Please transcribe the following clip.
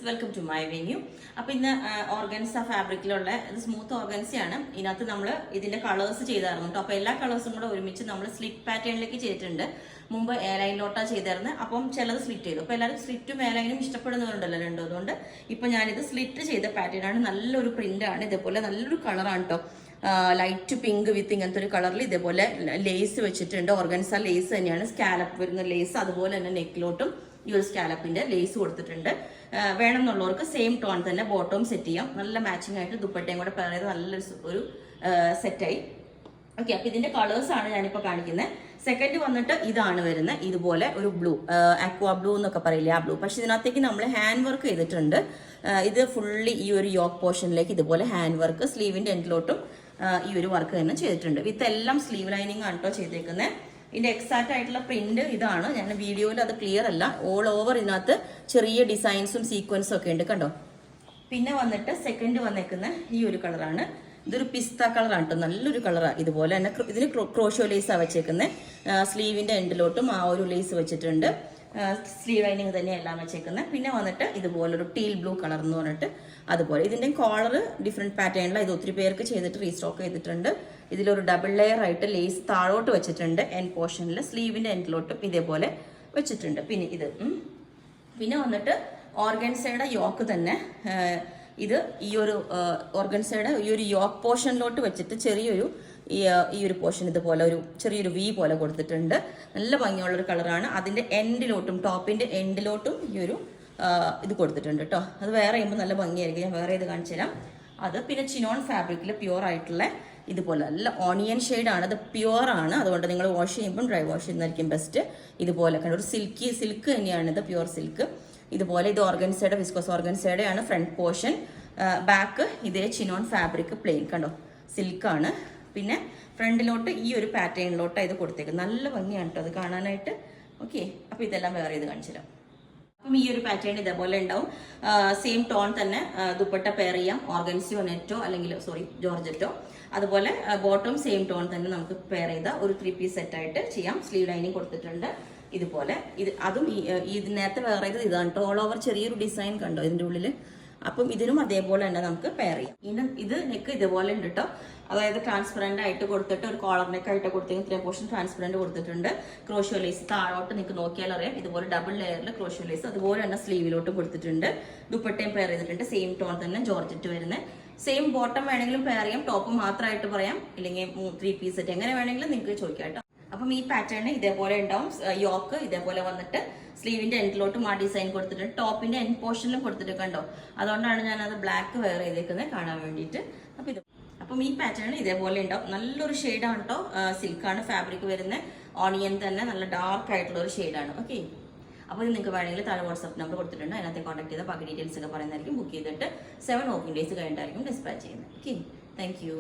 Welcome to my venue. അപ്പോൾ ഇന്ന് organza ഫാബ്രിക്കിലുള്ള smooth ഓർഗൻസയാണ്. ഇതിനകത്ത് നമ്മൾ ഇതിന്റെ കളേഴ്സ് ചെയ്തായിരുന്നു കേട്ടോ. അപ്പോൾ എല്ലാ കളേഴ്സും കൂടെ ഒരുമിച്ച് നമ്മൾ സ്ലിറ്റ് പാറ്റേണിലേക്ക് ചെയ്തിട്ടുണ്ട്. മുമ്പ് എയർലൈനിലോട്ടാ ചെയ്തായിരുന്നു. അപ്പം ചിലത് സ്ലിറ്റ് ചെയ്തു. അപ്പോൾ എല്ലാവരും സ്ലിറ്റും എയർലൈനും ഇഷ്ടപ്പെടുന്നവരുണ്ടല്ലോ രണ്ടും. അതുകൊണ്ട് ഇപ്പം ഞാനിത് സ്ലിറ്റ് ചെയ്ത പാറ്റേൺ ആണ്. നല്ലൊരു പ്രിന്റാണ്. ഇതേപോലെ നല്ലൊരു കളറാണ് കേട്ടോ. ലൈറ്റ് പിങ്ക് വിത്ത് ഇങ്ങനത്തെ ഒരു കളറിൽ ഇതേപോലെ ലേസ് വെച്ചിട്ടുണ്ട്. ഓർഗൻസ ലേസ് തന്നെയാണ്, സ്കാലപ്പ് വരുന്ന ലേസ്. അതുപോലെ തന്നെ നെക്കിലോട്ടും ഈ ഒരു സ്കാലപ്പിന്റെ ലേസ് കൊടുത്തിട്ടുണ്ട്. വേണമെന്നുള്ളവർക്ക് സെയിം ടോൺ തന്നെ ബോട്ടവും സെറ്റ് ചെയ്യാം. നല്ല മാച്ചിങ് ആയിട്ട് ദുപ്പട്ടയും കൂടെ പറയുന്നത് നല്ലൊരു സെറ്റായി. ഓക്കെ, അപ്പൊ ഇതിന്റെ കളേഴ്സ് ആണ് ഞാനിപ്പോ കാണിക്കുന്നത്. സെക്കൻഡ് വന്നിട്ട് ഇതാണ് വരുന്നത്. ഇതുപോലെ ഒരു ബ്ലൂ, അക്വാ ബ്ലൂ എന്നൊക്കെ പറയില്ലേ, ആ ബ്ലൂ. പക്ഷെ ഇതിനകത്തേക്ക് നമ്മൾ ഹാൻഡ് വർക്ക് ചെയ്തിട്ടുണ്ട്. ഇത് ഫുള്ളി ഈ ഒരു യോക്ക് പോർഷനിലേക്ക് ഇതുപോലെ ഹാൻഡ് വർക്ക്, സ്ലീവിന്റെ എൻഡിലോട്ടും ഈ ഒരു വർക്ക് തന്നെ ചെയ്തിട്ടുണ്ട്. വിത്ത് എല്ലാം സ്ലീവ് ലൈനിങ് ആണ് കേട്ടോ ചെയ്തേക്കുന്നത്. ഇതിന്റെ എക്സാക്ട് ആയിട്ടുള്ള പ്രിന്റ് ഇതാണ്. ഞാൻ വീഡിയോയിൽ അത് ക്ലിയർ അല്ല. ഓൾ ഓവർ ഇതിനകത്ത് ചെറിയ ഡിസൈൻസും സീക്വൻസും ഒക്കെ ഉണ്ട് കണ്ടോ. പിന്നെ വന്നിട്ട് സെക്കൻഡ് വന്നേക്കുന്ന ഈ ഒരു കളറാണ്. ഇതൊരു പിസ്ത കളറാണ് കേട്ടോ, നല്ലൊരു കളറാണ്. ഇതുപോലെ തന്നെ ഇതിന് ക്രോഷോ ലേസാണ് വെച്ചേക്കുന്നത്. സ്ലീവിന്റെ എൻഡിലോട്ടും ആ ഒരു ലേസ് വെച്ചിട്ടുണ്ട്. സ്ലീവ് ലൈനിങ് തന്നെ എല്ലാം വെച്ചേക്കുന്നത്. പിന്നെ വന്നിട്ട് ഇതുപോലൊരു ടീൽ ബ്ലൂ കളർ എന്ന് പറഞ്ഞിട്ട് അതുപോലെ. ഇതിന്റെ കോളർ ഡിഫറെന്റ് പാറ്റേണിലാണ്. ഇത് ഒത്തിരി പേർക്ക് ചെയ്തിട്ട് റീസ്റ്റോക്ക് ചെയ്തിട്ടുണ്ട്. ഇതിലൊരു ഡബിൾ ലെയർ ആയിട്ട് ലേസ് താഴോട്ട് വെച്ചിട്ടുണ്ട്. എൻഡ് പോർഷനിൽ സ്ലീവിന്റെ എൻഡിലോട്ടും ഇതേപോലെ വെച്ചിട്ടുണ്ട്. പിന്നെ വന്നിട്ട് ഓർഗൻസയുടെ യോക്ക് തന്നെ ഇത് ഈ ഒരു ഓർഗൻസയുടെ ഈ ഒരു യോക്ക് പോർഷനിലോട്ട് വെച്ചിട്ട് ചെറിയൊരു ഈ ഒരു പോർഷൻ ഇതുപോലെ ഒരു ചെറിയൊരു വി പോലെ കൊടുത്തിട്ടുണ്ട്. നല്ല ഭംഗിയുള്ളൊരു കളറാണ്. അതിന്റെ എൻഡിലോട്ടും ടോപ്പിന്റെ എൻഡിലോട്ടും ഈ ഒരു ഇത് കൊടുത്തിട്ടുണ്ട് കേട്ടോ. അത് വേറെ ചെയ്യുമ്പോൾ നല്ല ഭംഗിയായിരിക്കും. ഞാൻ വേറെ ഇത് കാണിച്ചു തരാം. അത് പിന്നെ ചിനോൺ ഫാബ്രിക്കിൽ പ്യുവർ ആയിട്ടുള്ള ഇതുപോലെ നല്ല ഓണിയൻ ഷെയ്ഡാണ്. അത് പ്യുവർ ആണ്. അതുകൊണ്ട് നിങ്ങൾ വാഷ് ചെയ്യുമ്പോൾ ഡ്രൈ വാഷ് ചെയ്യുന്നതായിരിക്കും ബെസ്റ്റ്. ഇതുപോലെ ഒരു സിൽക്ക് തന്നെയാണ് ഇത്, പ്യുവർ സിൽക്ക്. ഇതുപോലെ ഇത് ഓർഗൻസയുടെ, വിസ്കോസ് ഓർഗൻസയുടെ ആണ് ഫ്രണ്ട് പോർഷൻ. ബാക്ക് ഇതേ ചിനോൺ ഫാബ്രിക് പ്ലെയിൻ കണ്ടോ, സിൽക്കാണ്. പിന്നെ ഫ്രണ്ടിലോട്ട് ഈ ഒരു പാറ്റേണിലോട്ട് ഇത് കൊടുത്തേക്കുന്നത്. നല്ല ഭംഗിയാണ് കേട്ടോ അത് കാണാനായിട്ട്. ഓക്കെ, അപ്പോൾ ഇതെല്ലാം വേറെ ഇത് കാണിച്ചു തരാം. അപ്പം ഈ ഒരു പാറ്റേൺ ഇതേപോലെ ഉണ്ടാവും. സെയിം ടോൺ തന്നെ ദുപ്പട്ട പെയർ ചെയ്യാം. ഓർഗൻസിയോ നെറ്റോ അല്ലെങ്കിൽ ജോർജറ്റോ. അതുപോലെ ബോട്ടം സെയിം ടോൺ തന്നെ നമുക്ക് പെയർ ചെയ്ത ഒരു 3 പീസ് സെറ്റായിട്ട് ചെയ്യാം. സ്ലീവ് ലൈനിങ് കൊടുത്തിട്ടുണ്ട് ഇതുപോലെ. അതും ഇത് നേരത്തെ വേറെ ചെയ്തത് ഇതാണ് കേട്ടോ. ഓൾ ഓവർ ചെറിയൊരു ഡിസൈൻ കണ്ടോ ഇതിൻ്റെ ഉള്ളിൽ. അപ്പം ഇതിനും അതേപോലെ തന്നെ നമുക്ക് പെയർ ചെയ്യാം. ഇത് നെക്ക് ഇതുപോലെ ഉണ്ട് കേട്ടോ. അതായത് ട്രാൻസ്പെറന്റ് ആയിട്ട് കൊടുത്തിട്ട് ഒരു കോളർ നെക്ക് ആയിട്ട് കൊടുത്തെങ്കിൽ 3 പോർഷൻ ട്രാൻസ്പെറന്റ് കൊടുത്തിട്ടുണ്ട്. ക്രോഷോ ലേസ് താഴോട്ട് നിങ്ങൾക്ക് നോക്കിയാൽ അറിയാം. ഇതുപോലെ ഡബിൾ ലെയറിൽ ക്രോഷോ ലേസ് അതുപോലെ തന്നെ സ്ലീവിലോട്ടും കൊടുത്തിട്ടുണ്ട്. ദുപ്പട്ടയും പെയർ ചെയ്തിട്ടുണ്ട്. സെയിം ടോൺ തന്നെ ജോർജറ്റ് വരുന്നത്. സെയിം ബോട്ടം വേണമെങ്കിലും പെയർ ചെയ്യാം. ടോപ്പ് മാത്രമായിട്ട് പറയാം, ഇല്ലെങ്കിൽ 3 പീസ് സെറ്റ് എങ്ങനെ വേണമെങ്കിലും നിങ്ങൾക്ക് ചോദിക്കാം കേട്ടോ. അപ്പം ഈ പാറ്റേൺ ഇതേപോലെ ഉണ്ടാവും. യോക്ക് ഇതേപോലെ വന്നിട്ട് സ്ലീവിന്റെ എൻഡിലോട്ടും ആ ഡിസൈൻ കൊടുത്തിട്ടുണ്ട്. ടോപ്പിന്റെ എൻഡ് പോർഷനിലും കൊടുത്തിട്ട് കണ്ടോ. അതുകൊണ്ടാണ് ഞാൻ അത് ബ്ലാക്ക് വെയർ ചെയ്തേക്കുന്നത് കാണാൻ വേണ്ടിയിട്ട്. അപ്പം ഈ പാറ്റേൺ ഇതേപോലെ ഉണ്ടാവും. നല്ലൊരു ഷെയ്ഡാണ് കേട്ടോ. സിൽക്കാണ് ഫാബ്രിക് വരുന്നത്. ഓണിയൻ തന്നെ നല്ല ഡാർക്ക് ആയിട്ടുള്ള ഒരു ഷെയ്ഡാണ്. ഓക്കെ, അപ്പോൾ ഇത് നിങ്ങൾക്ക് വേണമെങ്കിൽ താഴെ വാട്സ്ആപ്പ് നമ്പർ കൊടുത്തിട്ടുണ്ട്. അതിനകത്ത് കോൺടാക്ട് ചെയ്താൽ ബാക്കി ഡീറ്റെയിൽസ് ഒക്കെ പറയുന്നതായിരിക്കും. ബുക്ക് ചെയ്തിട്ട് 7 വർക്കിംഗ് ഡേയ്സ് കഴിഞ്ഞിട്ടായിരിക്കും ഡിസ്പാച്ച് ചെയ്യുന്നത്. Okay, thank you.